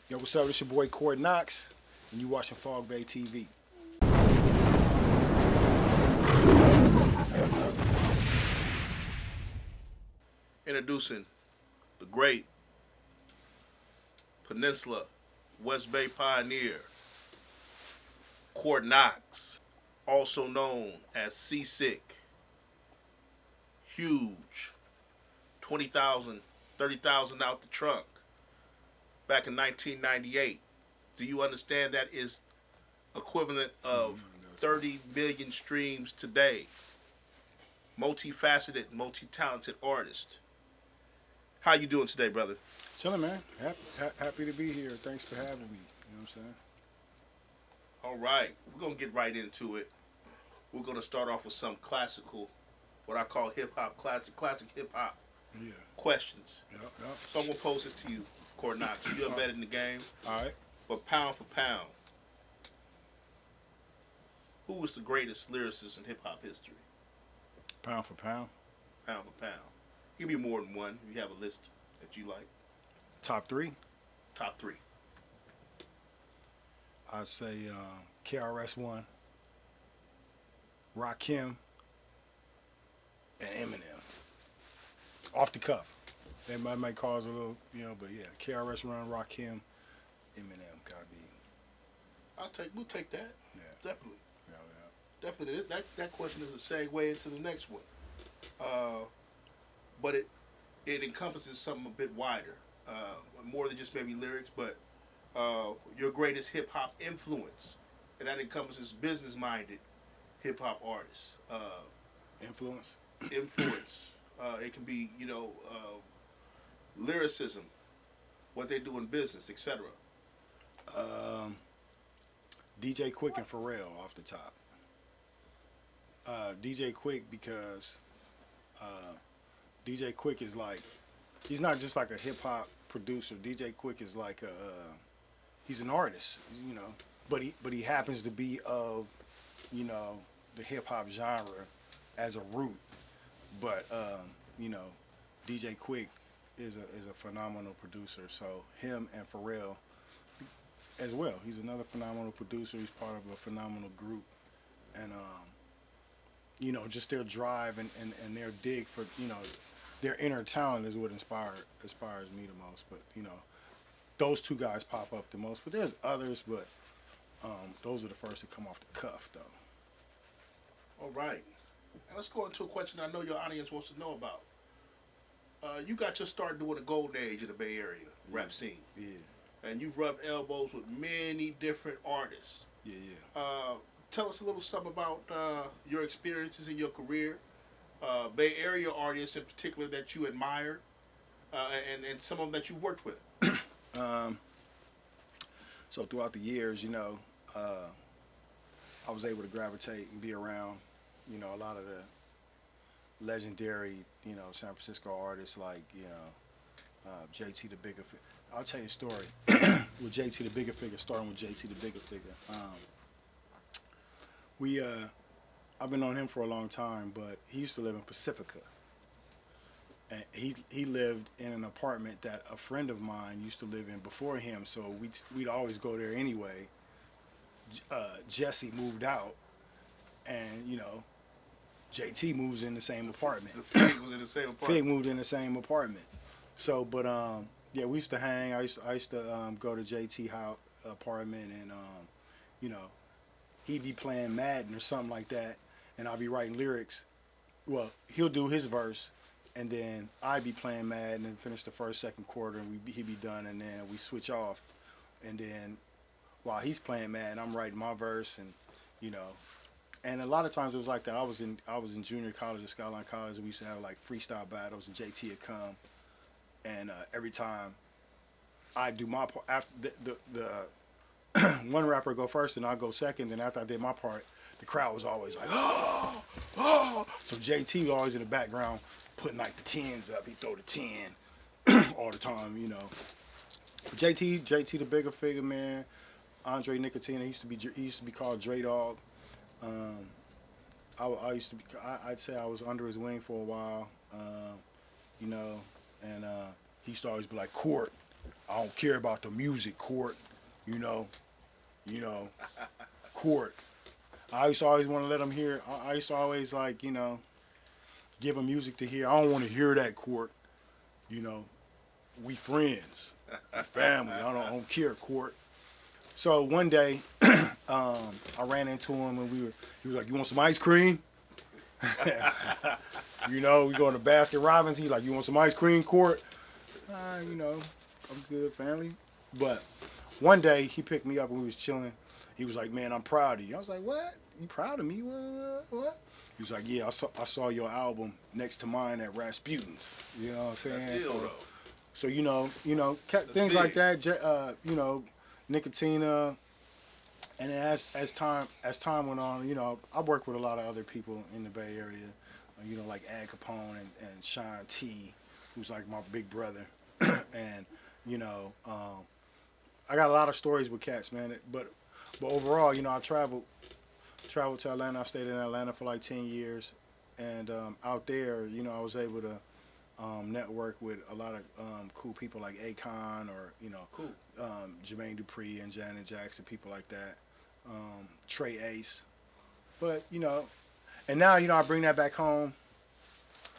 Yo, what's up? It's your boy Cort Knoxx, and you watching FogBay TV. Introducing the great Peninsula West Bay pioneer, Cort Knoxx, also known as C-Sicc. Huge, 20,000, 30,000 out the trunk back in 1998. Do you understand that is equivalent of 30 million streams today? Multifaceted, multi-talented artist. How you doing today, brother? Chilling, man. Happy to be here. Thanks for having me. You know what I'm saying? All right, we're going to get right into it. We're going to start off with some classical, what I call hip-hop, classic hip-hop questions. Yep. So I'm going to pose this to you, Cort Knoxx. You're embedded in the game. All right. But pound for pound, who was the greatest lyricist in hip-hop history? Pound for pound? Pound for pound. Give me more than one if you have a list that you like. Top three? Top three. I'd say KRS-One, Rakim, and Eminem. Off the cuff. That might cause a little, but yeah, KRS-One, Rakim, Eminem gotta be. We'll take that. Yeah. Definitely. Yeah. Definitely. That question is a segue into the next one. But it encompasses something a bit wider, more than just maybe lyrics, but your greatest hip hop influence, and that encompasses business-minded hip hop artists. Influence. It can be lyricism, what they do in business, etc. DJ Quick and Pharrell off the top. DJ Quick because DJ Quick is like, he's not just like a hip hop producer. DJ Quick is like he's an artist, but he happens to be of, the hip hop genre as a root. But DJ Quick is a phenomenal producer. So him and Pharrell as well. He's another phenomenal producer. He's part of a phenomenal group, and just their drive and their dig for their inner talent is what inspires me the most. But those two guys pop up the most. But there's others, but those are the first to come off the cuff, though. All right. Now let's go into a question I know your audience wants to know about. You got your start doing the golden age of the Bay Area rap scene. Yeah. And you've rubbed elbows with many different artists. Yeah. Tell us a little something about your experiences in your career, Bay Area artists in particular that you admire, and some of them that you worked with. So throughout the years, I was able to gravitate and be around, a lot of the legendary, San Francisco artists like, JT the Bigger Figure. I'll tell you a story with JT the Bigger Figure, starting with JT the Bigger Figure. I've been on him for a long time, but he used to live in Pacifica. And he lived in an apartment that a friend of mine used to live in before him, so we'd always go there anyway. Jesse moved out, and JT moves in the same apartment. The Fig was in the same apartment. Fig moved in the same apartment. So, but yeah, we used to hang. I used to go to JT house apartment, and he'd be playing Madden or something like that, and I'll be writing lyrics. Well, he'll do his verse, and then I'd be playing Madden and finish the first, second quarter, and he'd be done, and then we switch off, and then while he's playing Madden, I'm writing my verse, and and a lot of times it was like that. I was in junior college at Skyline College, and we used to have like freestyle battles, and JT would come, and every time I do my part, after the one rapper go first and I go second, and after I did my part, the crowd was always like, oh. So JT was always in the background putting like the 10s up. He'd throw the 10 all the time, But JT the Bigger Figure, man. Andre Nicotine, he used to be called Dre Dog. I'd say I was under his wing for a while, and he used to always be like, Cort, I don't care about the music, Cort. You know, you know, Cort. I used to always want to let him hear. I used to always like, give him music to hear. I don't want to hear that, Cort. You know, we friends, we family. I don't care, Cort. So one day, I ran into him and he was like, "You want some ice cream?" We going to Baskin Robbins. He like, "You want some ice cream, Cort?" I'm good, family. But one day he picked me up and we was chilling. He was like, "Man, I'm proud of you." I was like, "What? You proud of me? What?" He was like, "Yeah, I saw your album next to mine at Rasputin's." You know what I'm saying? That's ill, though. So things like that. Nicotina, and then as time went on, I worked with a lot of other people in the Bay Area, like Ad Capone and Sean T, who's like my big brother, and I got a lot of stories with cats, man. But overall, I traveled to Atlanta. I stayed in Atlanta for like 10 years, and out there, I was able to network with a lot of cool people like Akon or Cool. Jermaine Dupri and Janet Jackson, people like that, Trey Ace. But and now I bring that back home.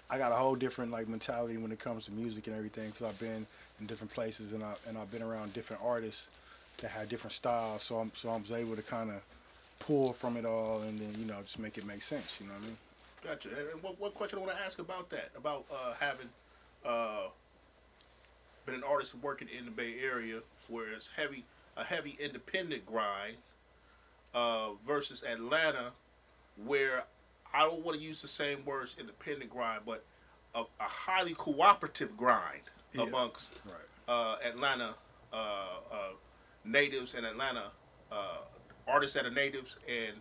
I got a whole different like mentality when it comes to music and everything because I've been in different places and I've been around different artists that had different styles. So I was able to kind of pull from it all and then just make it make sense. You know what I mean? Gotcha. And what question I want to ask about that? About having been an artist working in the Bay Area, where it's a heavy independent grind, versus Atlanta, where I don't want to use the same words independent grind, but a highly cooperative grind amongst Atlanta natives and Atlanta artists that are natives and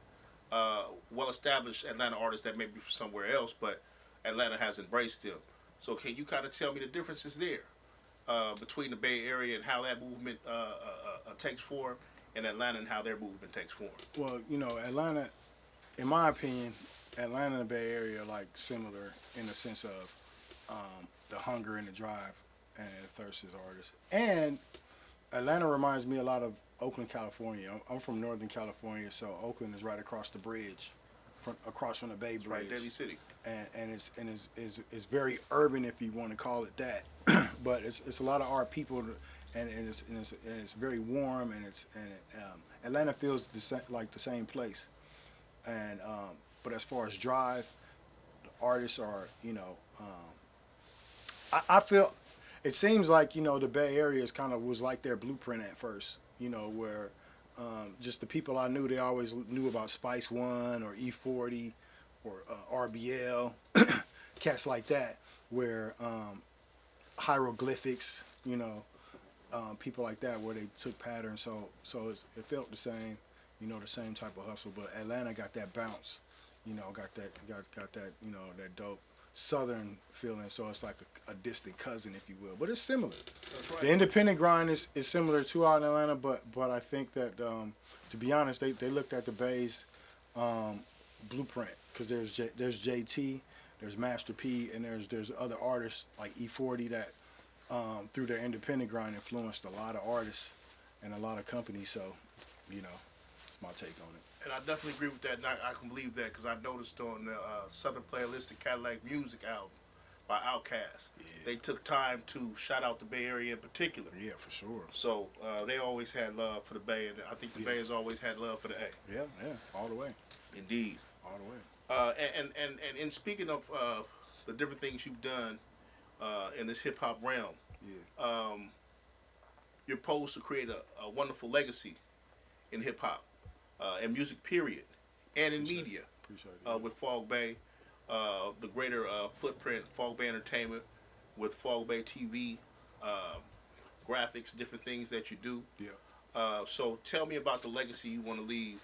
well-established Atlanta artists that may be from somewhere else, but Atlanta has embraced them. So can you kind of tell me the differences there between the Bay Area and how that movement takes form, and Atlanta and how their movement takes form? Well, Atlanta, in my opinion, Atlanta and the Bay Area are like similar in the sense of the hunger and the drive and the thirst as artists. And Atlanta reminds me a lot of Oakland, California. I'm from Northern California, so Oakland is right across the bridge, across from the Bay Bridge. Right, Daly City. And it's very urban, if you want to call it that. But it's a lot of our people, and it's very warm, and Atlanta feels like the same place. And but as far as drive, the artists are I feel it seems like the Bay Area was like their blueprint at first. Where just the people I knew, they always knew about Spice One or E40 or RBL, cats like that, where hieroglyphics, people like that, where they took patterns. So it felt the same, the same type of hustle. But Atlanta got that bounce, got that that dope Southern feeling. So it's like a distant cousin, if you will. But it's similar. That's right. The independent grind is similar too out in Atlanta, but I think that to be honest, they looked at the Bay's blueprint, because there's JT, there's Master P, and there's other artists like E40 that through their independent grind influenced a lot of artists and a lot of companies. So it's my take on it. And I definitely agree with that, and I can believe that because I noticed on the Southern Playlist, the Cadillac Music album by Outkast, they took time to shout out the Bay Area in particular. Yeah, for sure. So they always had love for the Bay, and I think the Bay has always had love for the A. Yeah, all the way. Indeed. All the way. And speaking of the different things you've done in this hip hop realm, you're posed to create a wonderful legacy in hip hop. And music, period, and in media, with FogBay, the greater footprint, FogBay Entertainment, with FogBay TV, graphics, different things that you do. Yeah. So tell me about the legacy you want to leave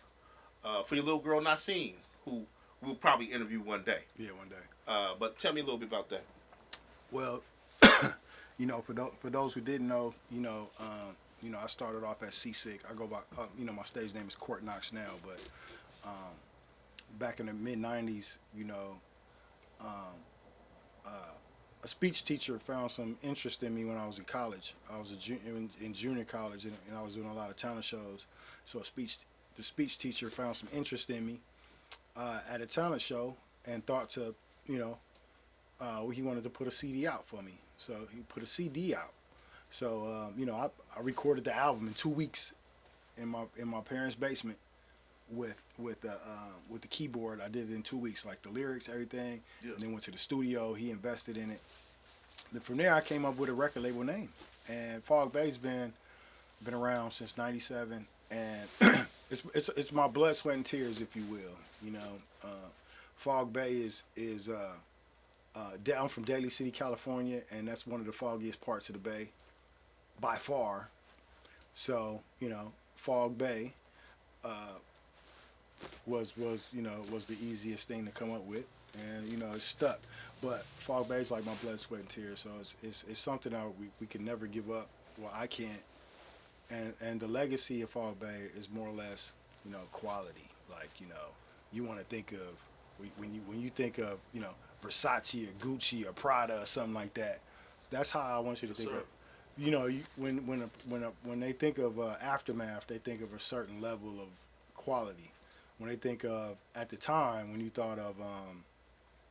for your little girl Nassim, who we'll probably interview one day. Yeah, one day. But tell me a little bit about that. Well, for those who didn't know, I started off as C-Sicc. I go by, my stage name is Cort Knoxx now, but back in the mid-'90s, a speech teacher found some interest in me when I was in college. I was in junior college, and I was doing a lot of talent shows. So the speech teacher found some interest in me at a talent show, and thought to, you know, he wanted to put a CD out for me. So he put a CD out. So you know, I recorded the album in 2 weeks in my parents' basement with the keyboard. I did it in 2 weeks, like the lyrics, everything. Yeah. And then went to the studio. He invested in it. Then from there, I came up with a record label name. And FogBay's been around since '97, and it's my blood, sweat, and tears, if you will. You know, FogBay is down from Daly City, California, and that's one of the foggiest parts of the Bay, by far. So you know, FogBay was the easiest thing to come up with, and you know, it's stuck. But FogBay is like my blood, sweat, and tears. So it's something that we can never give up. Well, I can't. And the legacy of FogBay is more or less, you know, quality. Like, you know, you want to think of when you think of, you know, Versace or Gucci or Prada or something like that. That's how I want you to think of. You know, when they think of Aftermath, they think of a certain level of quality. When they think of, at the time, when you thought of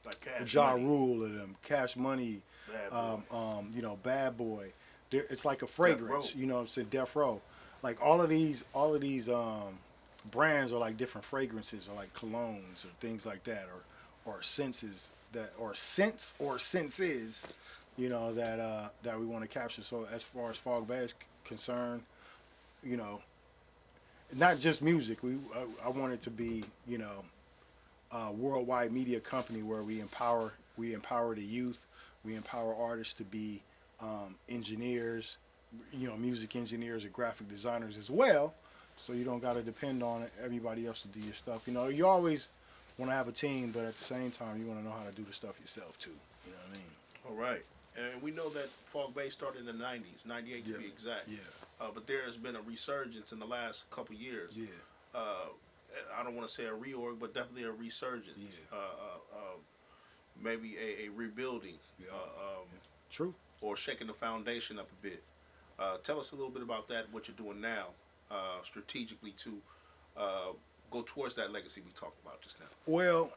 like Cash Ja Money, Rule and Cash Money, Bad Boy. you know, Bad Boy, it's like a fragrance. Death Row. You know what I'm saying? Death Row. Like all of these brands are like different fragrances, or like colognes or things like that, or senses senses, you know, that we want to capture. So as far as FogBay is concerned, you know, not just music. I want it to be, you know, a worldwide media company where we empower the youth, we empower artists to be engineers, you know, music engineers or graphic designers as well. So you don't got to depend on everybody else to do your stuff. You know, you always want to have a team, but at the same time, you want to know how to do the stuff yourself too. You know what I mean? All right. And we know that FogBay started in the 90s, 98 to be exact. Yeah. But there has been a resurgence in the last couple years. Yeah. I don't want to say a reorg, but definitely a resurgence. Yeah. Maybe a rebuilding. Yeah. True. Or shaking the foundation up a bit. Tell us a little bit about that, what you're doing now, strategically to go towards that legacy we talked about just now. Well,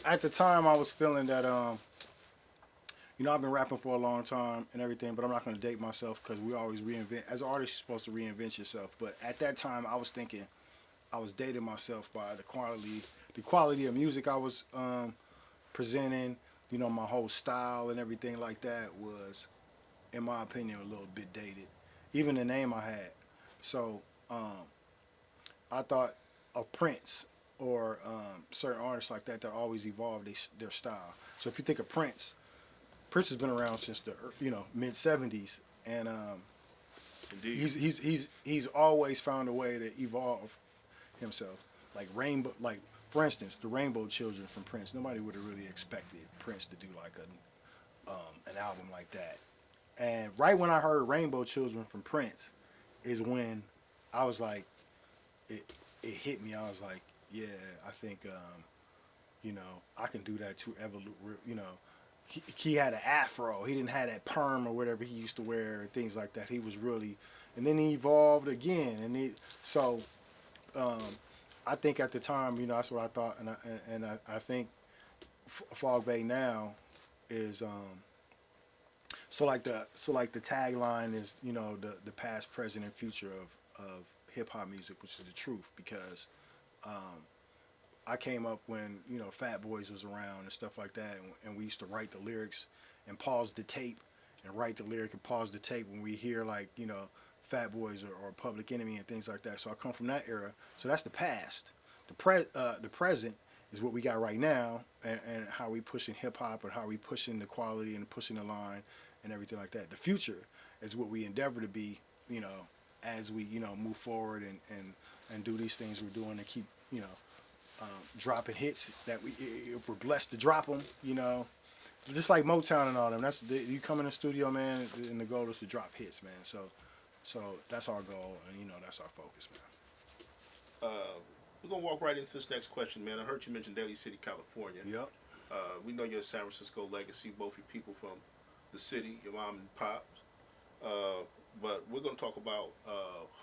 at the time, I was feeling that, you know, I've been rapping for a long time and everything, but I'm not going to date myself because we always reinvent. As an artist, you're supposed to reinvent yourself. But at that time, I was thinking I was dating myself by the quality of music I was presenting. You know, my whole style and everything like that was, in my opinion, a little bit dated. Even the name I had. So I thought of Prince or certain artists like that always evolved their style. So if you think of Prince has been around since the, you know, mid '70s, and Indeed. he's always found a way to evolve himself. Like for instance, the Rainbow Children from Prince. Nobody would have really expected Prince to do like an album like that. And right when I heard Rainbow Children from Prince is when I was like, it hit me. I was like, yeah, I think, you know, I can do that too. You know, he had an afro. He didn't have that perm or whatever he used to wear, and things like that. He was really, and then he evolved again. And so I think at the time, you know, that's what I thought. And I think FogBay now is, so like the tagline is, you know, the past, present, and future of hip hop music, which is the truth, because I came up when, you know, Fat Boys was around and stuff like that, and we used to write the lyrics and pause the tape and write the lyric and pause the tape when we hear, like, you know, Fat Boys or Public Enemy and things like that. So I come from that era. So that's the past. The present is what we got right now, and how we pushing hip hop and how we pushing the quality and pushing the line and everything like that. The future is what we endeavor to be, you know, as we, you know, move forward and do these things we're doing and keep, you know, dropping hits that if we're blessed to drop them, you know, just like Motown and all them. You come in the studio, man, and the goal is to drop hits, man. So that's our goal, and you know, that's our focus, man. We're gonna walk right into this next question, man. I heard you mention Daly City, California. Yep. We know your San Francisco legacy, both your people from the city, your mom and pops. But we're going to talk about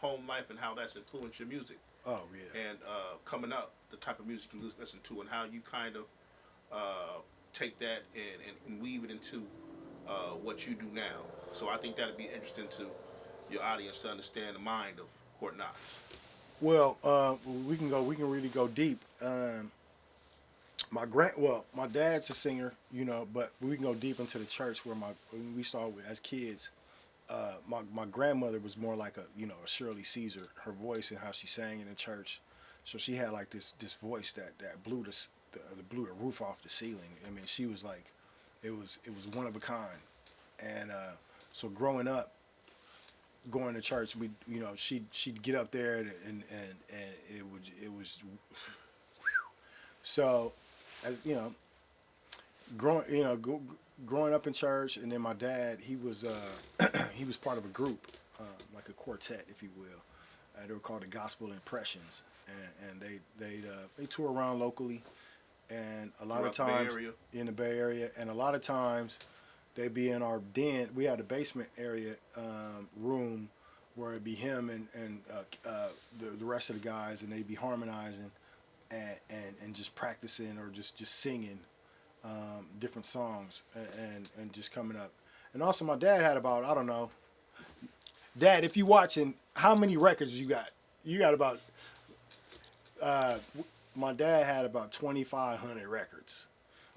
home life and how that's influenced your music. Oh yeah. And coming up, the type of music you listen to, and how you kind of take that and weave it into what you do now. So I think that'd be interesting to your audience to understand the mind of Cort Knoxx. Well, we can go. We can really go deep. My dad's a singer, you know, but we can go deep into the church where when we started as kids. My grandmother was more like a Shirley Caesar. Her voice and how she sang in the church, so she had like this voice that blew blew the roof off the ceiling. I mean, she was like, it was one of a kind. And so growing up, going to church, she'd get up there and it was so, as you know, growing up in church, and then my dad, he was he was part of a group, like a quartet, if you will. They were called the Gospel Impressions, and they tour around locally, and a lot of times in the Bay Area, and a lot of times they'd be in our den. We had a basement area room where it'd be him and the rest of the guys, and they'd be harmonizing and just practicing or just singing different songs and just coming up. And also my dad had about, I don't know, Dad, if you watching, how many records you got? You got about, my dad had about 2,500 records.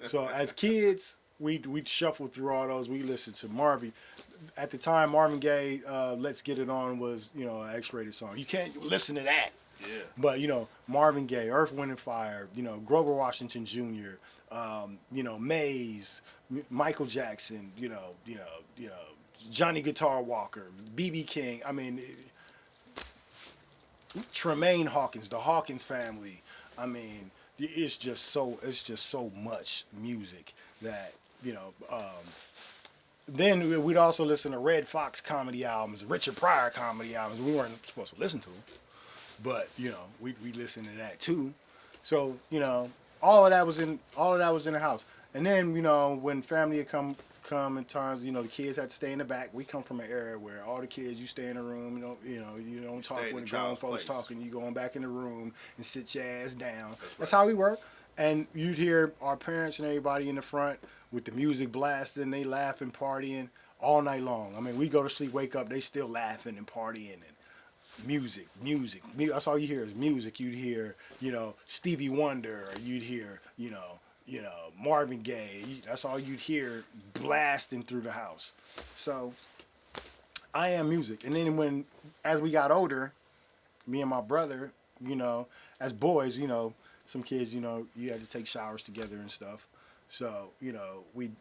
So as kids, we'd shuffle through all those. We listened to Marvin. At the time, Marvin Gaye, Let's Get It On was, an X-rated song. You can't listen to that. Yeah. But, Marvin Gaye, Earth, Wind and Fire, Grover Washington Jr., Maze, Michael Jackson, Johnny Guitar Walker, B.B. King. I mean, Tremaine Hawkins, the Hawkins family. I mean, it's just so much music that, then we'd also listen to Red Fox comedy albums, Richard Pryor comedy albums. We weren't supposed to listen to them, but we listened to that too. So all of that was in the house. And then when family had come in times, the kids had to stay in the back. We come from an area where all the kids, you stay in the room. You don't talk when the grown folks talking. You going back in the room and sit your ass down. That's how we work. And you'd hear our parents and everybody in the front with the music blasting. They laughing, partying all night long. I mean, we go to sleep, wake up, they still laughing and partying and music. That's all you hear is music. You'd hear, Stevie Wonder, or you'd hear, Marvin Gaye. That's all you'd hear blasting through the house. So I am music. And then as we got older, me and my brother, as boys, some kids, you had to take showers together and stuff. So, we'd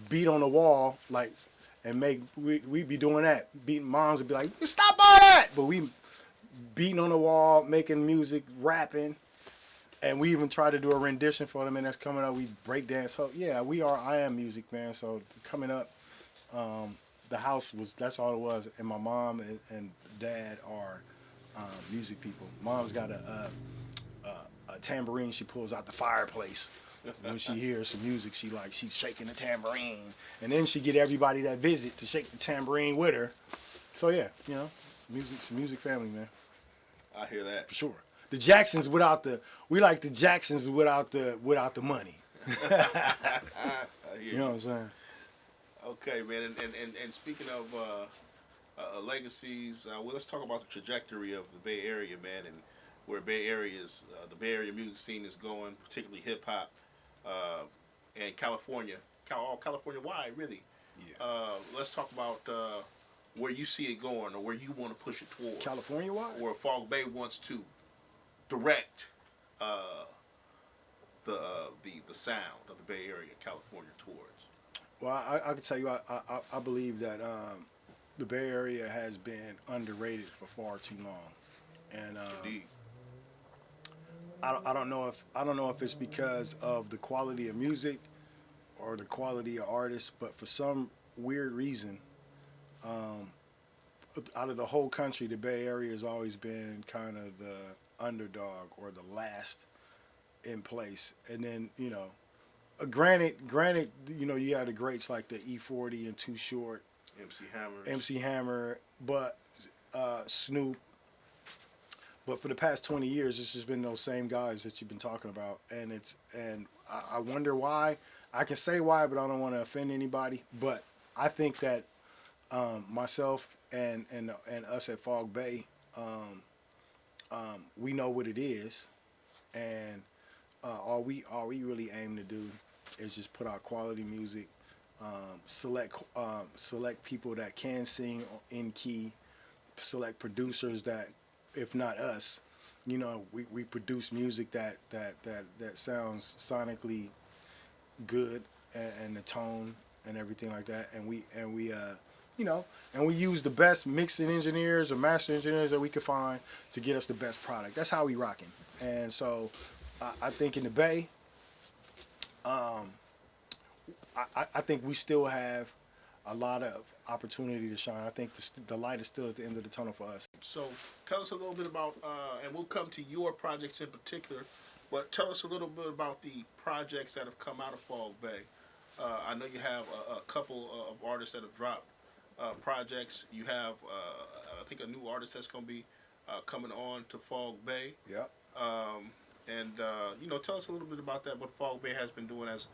beat on the wall, like, and we'd be doing that. Moms would be like, stop all that! But we beating on the wall, making music, rapping. And we even try to do a rendition for them, and that's coming up. We break dance. So yeah, I am music, man. So coming up, the house that's all it was. And my mom and dad are music people. Mom's got a tambourine she pulls out the fireplace. When she hears some music, she's shaking the tambourine, and then she get everybody that visit to shake the tambourine with her. So yeah, it's a music family, man. I hear that for sure. The Jacksons we like the Jacksons without the money. You know what I'm saying? Okay, man. And speaking of legacies, let's talk about the trajectory of the Bay Area, man, and where the Bay Area music scene is going, particularly hip hop, and California, California wide, really. Yeah. Let's talk about where you see it going, or where you want to push it towards. California wide? Where FogBay wants to direct the sound of the Bay Area, California, towards. Well, I can tell you, I believe that the Bay Area has been underrated for far too long, and indeed. I don't know if it's because of the quality of music or the quality of artists, but for some weird reason, out of the whole country, the Bay Area has always been kind of the underdog or the last in place. And then, granted, you had the greats like the E40 and Too Short, MC Hammer, but Snoop. But for the past 20 years, it's just been those same guys that you've been talking about, and I wonder why. I can say why, but I don't want to offend anybody. But I think that myself and us at FogBay, we know what it is, and all we really aim to do is just put out quality music, select people that can sing in key, select producers that, if not us, we produce music that sounds sonically good, and the tone and everything like that, and we use the best mixing engineers or master engineers that we could find to get us the best product. That's how we rocking. And so I think in the Bay, I think we still have a lot of opportunity to shine. I think the light is still at the end of the tunnel for us. So tell us a little bit about, and we'll come to your projects in particular, but tell us a little bit about the projects that have come out of FogBay. I know you have a couple of artists that have dropped projects. You have, I think, a new artist that's going to be coming on to FogBay. Yeah. Tell us a little bit about that, what FogBay has been doing as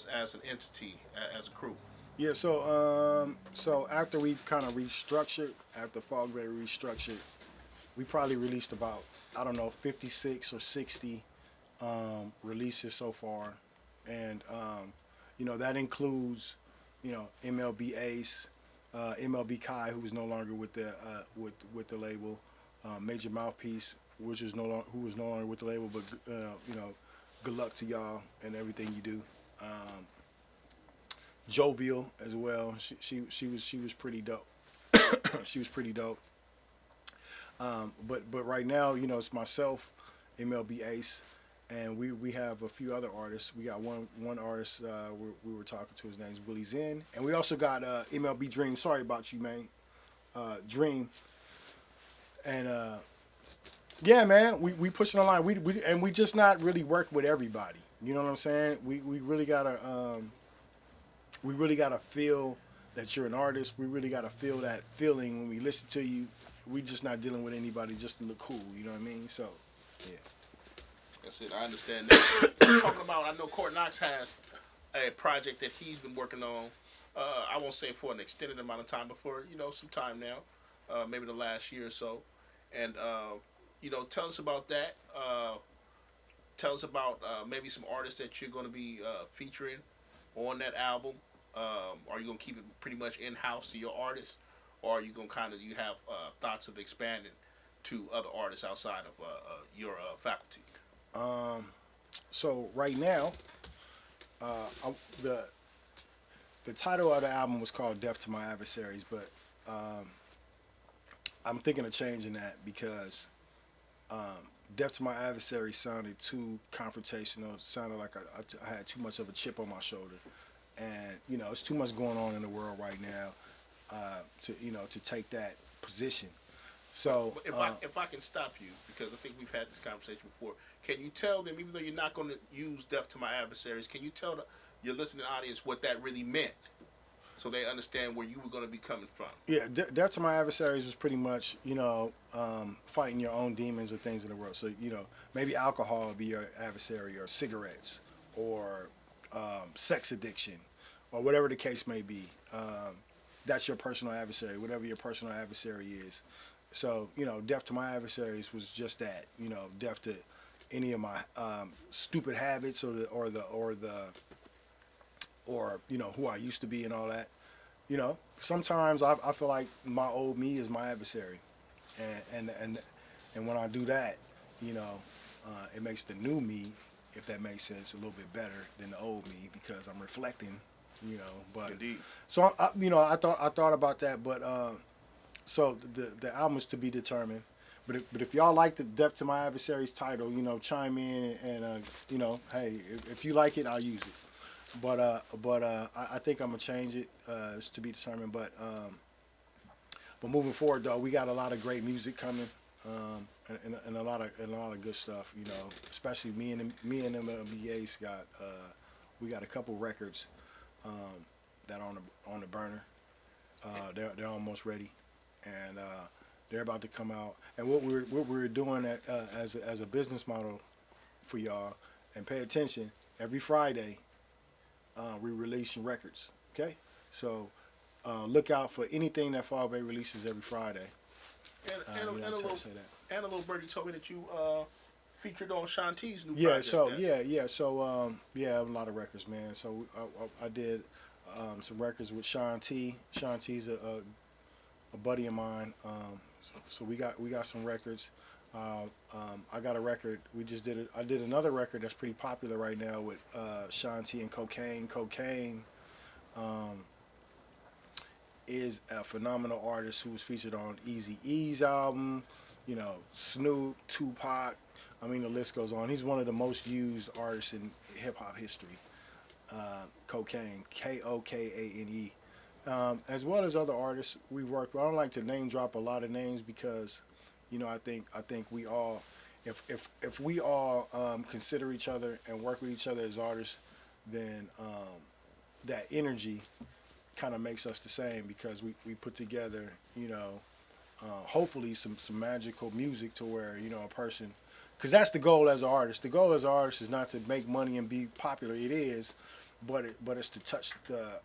an entity, as a crew. Yeah, so after we kind of restructured, after FogBay restructured, we probably released about, 56 or 60 releases so far, and that includes, MLB Ace, MLB Kai, who is no longer with the label, Major Mouthpiece, who was no longer with the label, but good luck to y'all and everything you do. Jovial as well. She was pretty dope. She was pretty dope. But right now, it's myself, MLB Ace, and we have a few other artists. We got one artist we were talking to. His name's Willie Zen, and we also got MLB Dream. Sorry about you, man. Dream. And yeah, man, we pushing the line. We just not really work with everybody. You know what I'm saying? We really gotta feel that you're an artist. We really gotta feel that feeling when we listen to you. We just not dealing with anybody just to look cool. You know what I mean? So, yeah. That's it. I understand that. Talking about, I know Cort Knoxx has a project that he's been working on. I won't say for an extended amount of time, but for some time now, maybe the last year or so. And tell us about that. Tell us about maybe some artists that you're going to be featuring on that album. Are you going to keep it pretty much in-house to your artists, or are you going to you have thoughts of expanding to other artists outside of your faculty? So right now, the title of the album was called "Death to My Adversaries," but I'm thinking of changing that because "Death to My Adversaries" sounded too confrontational. It sounded like I had too much of a chip on my shoulder, and it's too much going on in the world right now to take that position. So if I can stop you, because I think we've had this conversation before, can you tell them, even though you're not going to use "Death to My Adversaries," can you tell your listening audience what that really meant, so they understand where you were going to be coming from? Yeah, "Death to My Adversaries" was pretty much fighting your own demons or things in the world. So maybe alcohol would be your adversary, or cigarettes, or sex addiction, or whatever the case may be. That's your personal adversary, whatever your personal adversary is. So, death to my adversaries was just that, death to any of my stupid habits or who I used to be and all that. Sometimes I feel like my old me is my adversary, and when I do that, it makes the new me, if that makes sense, a little bit better than the old me, because I'm reflecting, But Indeed. So I thought about that, but so the album is to be determined. But if y'all like the "Death to My Adversaries" title, chime in and hey, if you like it, I'll use it. But I think I'm gonna change it. It's to be determined. But moving forward, though, we got a lot of great music coming. and a lot of good stuff. You know, especially me and MLBA's got we got a couple records that are on the burner. They're almost ready, and they're about to come out. And what we're doing as a business model for y'all, and pay attention, every Friday we releasing records. Okay, so look out for anything that FogBay releases every Friday. And a little birdie told me that you featured on Shanti's new Yeah, project. so a lot of records, man. So I did some records with Shanti. Shanti's a buddy of mine. So we got some records. I got a record. I did another record that's pretty popular right now with Shanti and Cocaine. Cocaine is a phenomenal artist who was featured on Eazy-E's album. You know, Snoop, Tupac. I mean, the list goes on. He's one of the most used artists in hip hop history. Cocaine, Kokane, as well as other artists we work with. I don't like to name drop a lot of names because, you know, I think we all, if we all consider each other and work with each other as artists, then that energy kind of makes us the same, because we put together, you know, hopefully some magical music to where, you know, a person, because that's the goal as an artist. The goal as an artist is not to make money and be popular. It is, but it's to touch the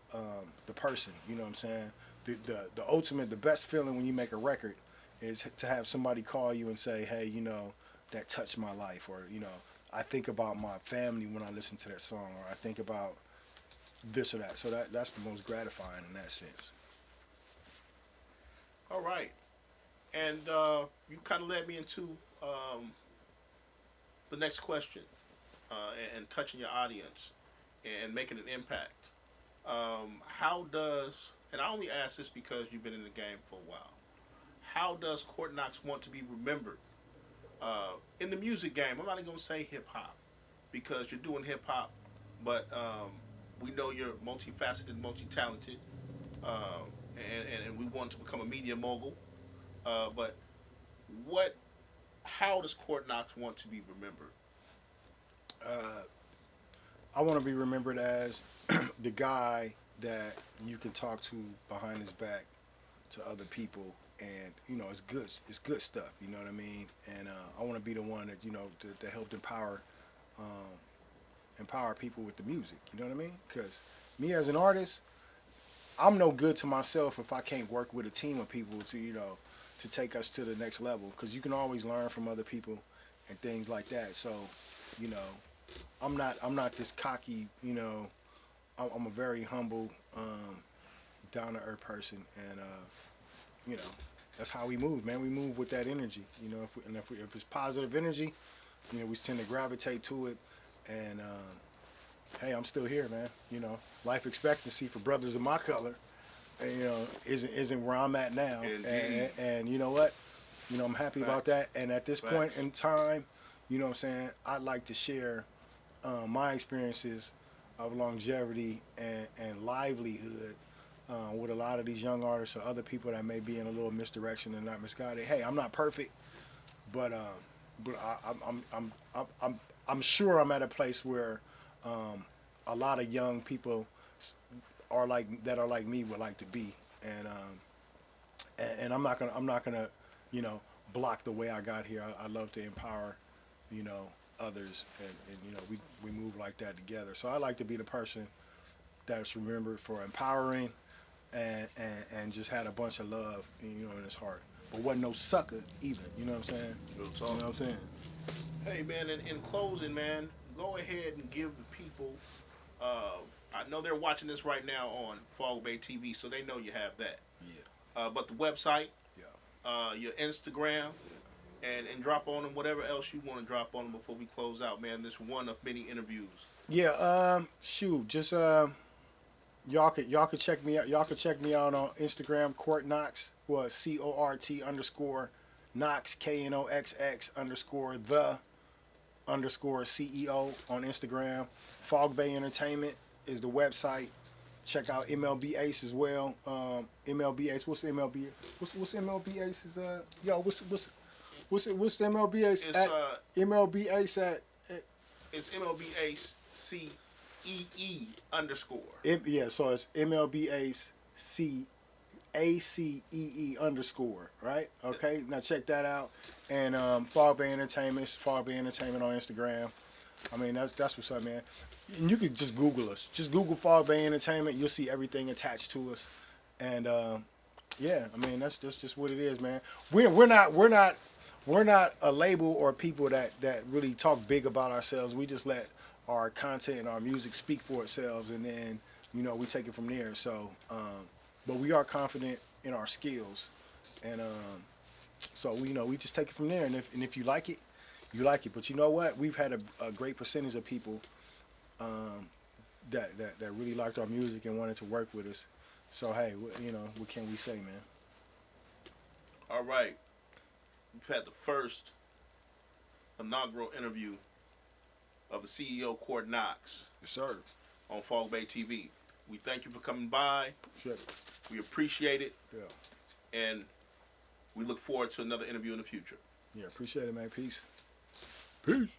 person. You know what I'm saying? The ultimate, the best feeling when you make a record is to have somebody call you and say, hey, you know, that touched my life, or, you know, I think about my family when I listen to that song, or I think about this or that. So that's the most gratifying in that sense. All right. And you kind of led me into the next question, and touching your audience and making an impact. How does, and I only ask this because you've been in the game for a while, how does Cort Knoxx want to be remembered in the music game? I'm not even going to say hip-hop, because you're doing hip-hop, but we know you're multifaceted, multi-talented, and we want to become a media mogul. But how does Cort Knoxx want to be remembered? I want to be remembered as the guy that you can talk to behind his back to other people, and, you know, it's good stuff. You know what I mean? And I want to be the one that, you know, that helped empower people with the music. You know what I mean? Because me as an artist, I'm no good to myself if I can't work with a team of people to, you know, to take us to the next level. Because you can always learn from other people and things like that. So, you know, I'm not this cocky, you know. I'm a very humble, down to earth person, and you know, that's how we move, man. We move with that energy, you know. If it's positive energy, you know, we tend to gravitate to it. And hey, I'm still here, man. You know, life expectancy for brothers of my color, you know, isn't where I'm at now. And you know what? You know, I'm happy about that. And at this point in time, you know what I'm saying, I'd like to share my experiences of longevity and livelihood with a lot of these young artists or other people that may be in a little misdirection and not misguided. Hey, I'm not perfect, but I'm sure I'm at a place where a lot of young people are like me would like to be, and I'm not gonna you know, block the way I got here. I love to empower, you know, others, and you know, we move like that together. So I like to be the person that's remembered for empowering and just had a bunch of love, you know, in his heart, but wasn't no sucker either. You know what I'm saying? Real You talk. know what I'm saying? Hey, man, in closing, man, go ahead and give the people, I know they're watching this right now on FogBay TV, so they know you have that. Yeah. But the website, Yeah. your Instagram, and drop on them whatever else you want to drop on them before we close out, man. This one of many interviews. Yeah. Shoot. Just y'all could check me out. Y'all could check me out on Instagram, Cort Knoxx. Well, CORT _ Knoxx, KNOXX _ CEO on Instagram. FogBay Entertainment is the website. Check out MLB Ace as well. MLB Ace. What's MLB? What's MLB Ace's? Yo, What's MLB Ace It's at? MLB Ace at. It's MLB Ace CEE underscore. Yeah, so it's MLB Ace ACEE underscore, right? Okay, now check that out. And FogBay Entertainment, it's FogBay Entertainment on Instagram. I mean, that's what's up, man. And you could just Google us. Just Google FogBay Entertainment. You'll see everything attached to us. And yeah, I mean, that's just what it is, man. We're not a label or people that really talk big about ourselves. We just let our content and our music speak for itself, and then we take it from there. So, but we are confident in our skills, and so we just take it from there. And if you like it, you like it. But you know what? We've had a great percentage of people that really liked our music and wanted to work with us. So hey, what can we say, man? All right. We've had the first inaugural interview of the CEO Cort Knoxx. Yes, sir. On FogBay TV. We thank you for coming by. Sure. We appreciate it. Yeah. And we look forward to another interview in the future. Yeah, appreciate it, man. Peace. Peace.